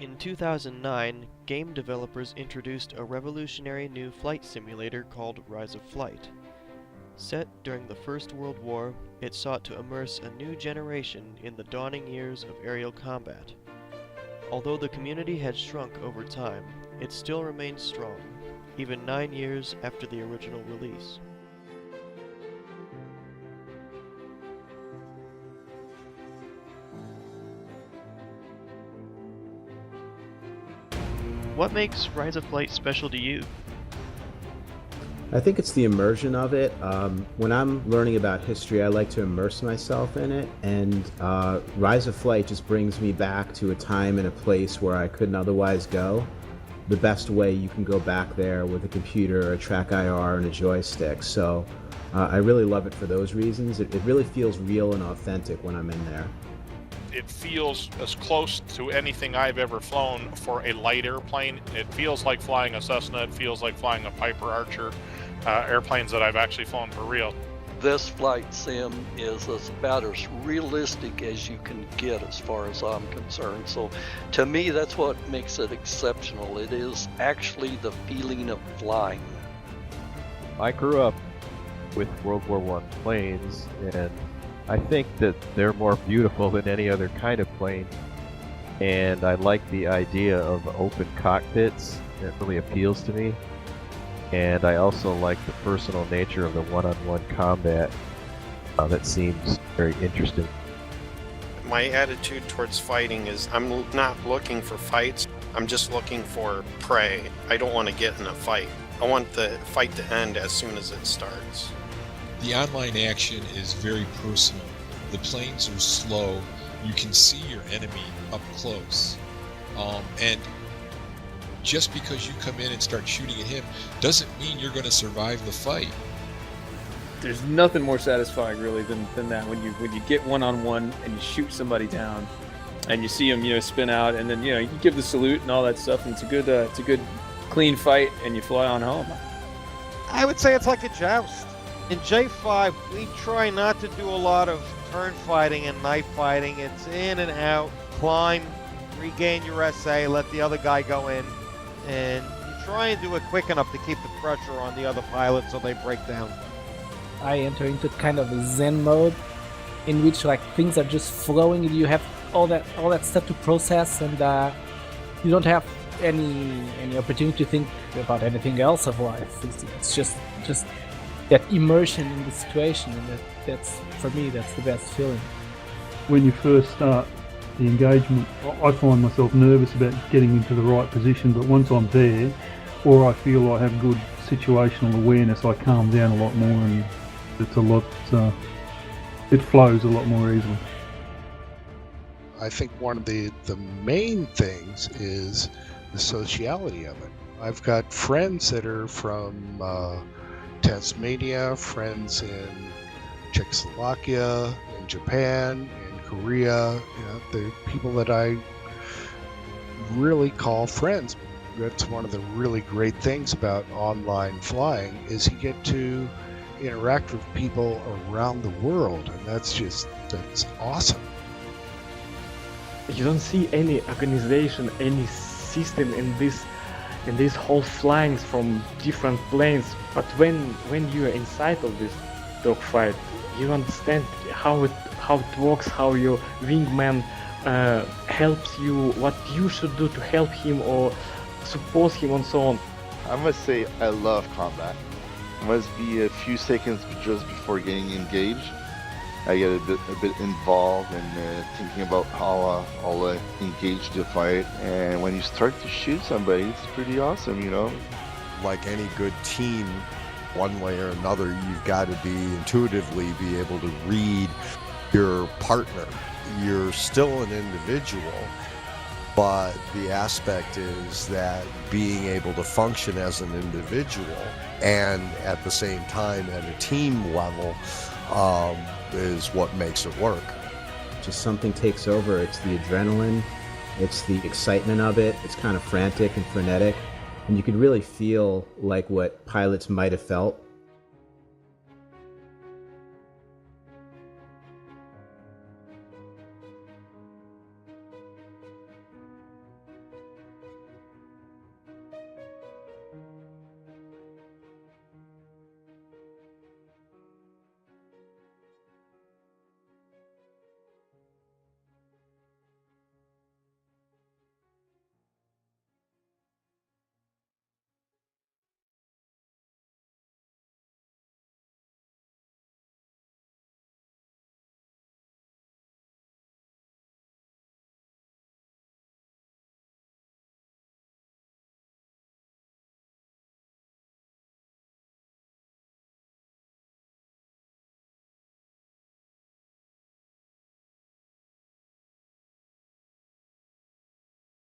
In 2009, game developers introduced a revolutionary new flight simulator called Rise of Flight. Set during the First World War, it sought to immerse a new generation in the dawning years of aerial combat. Although the community had shrunk over time, it still remains strong, even 9 years after the original release. What makes Rise of Flight special to you? I think it's the immersion of it. When I'm learning about history, I like to immerse myself in it, and Rise of Flight just brings me back to a time and a place where I couldn't otherwise go. The best way you can go back there with a computer, a track IR, and a joystick. So I really love it for those reasons. It really feels real and authentic when I'm in there. It feels as close to anything I've ever flown for a light airplane. It feels like flying a Cessna. It feels like flying a Piper Archer, airplanes that I've actually flown for real. This flight sim is about as realistic as you can get as far as I'm concerned. So to me, that's what makes it exceptional. It is actually the feeling of flying. I grew up with World War I planes, and I think that they're more beautiful than any other kind of plane, and I like the idea of open cockpits. It really appeals to me, and I also like the personal nature of the one-on-one combat. That seems very interesting. My attitude towards fighting is I'm not looking for fights, I'm just looking for prey. I don't want to get in a fight. I want the fight to end as soon as it starts. The online action is very personal. The planes are slow. You can see your enemy up close. And just because you come in and start shooting at him doesn't mean you're going to survive the fight. There's nothing more satisfying really than that when you get one-on-one and you shoot somebody down and you see them spin out, and then you give the salute and all that stuff, and it's a good clean fight, and you fly on home. I would say it's like a joust. In J5, we try not to do a lot of turn fighting and knife fighting. It's in and out, climb, regain your SA, let the other guy go in, and you try and do it quick enough to keep the pressure on the other pilots so they break down. I enter into kind of a Zen mode, in which things are just flowing, and you have all that stuff to process, and you don't have any opportunity to think about anything else of life. It's just that immersion in the situation, and that's for me, that's the best feeling. When you first start the engagement, I find myself nervous about getting into the right position, but once I'm there, or I feel I have good situational awareness, I calm down a lot more, and it flows a lot more easily. I think one of the main things is the sociality of it. I've got friends that are from Tasmania, friends in Czechoslovakia, in Japan, in Korea. They're people that I really call friends. That's one of the really great things about online flying, is you get to interact with people around the world, and that's awesome. You don't see any organization, any system in this whole flying from different planes, but when you are inside of this dogfight, you understand how it works, how your wingman helps you, what you should do to help him or support him, and so on. I must say I love combat. It must be a few seconds just before getting engaged. I get a bit involved in thinking about how I'll engage the fight, and when you start to shoot somebody, it's pretty awesome, Like any good team, one way or another, you've got to intuitively be able to read your partner. You're still an individual, but the aspect is that being able to function as an individual and at the same time at a team level is what makes it work. Just something takes over. It's the adrenaline, it's the excitement of it. It's kind of frantic and frenetic, and you could really feel like what pilots might have felt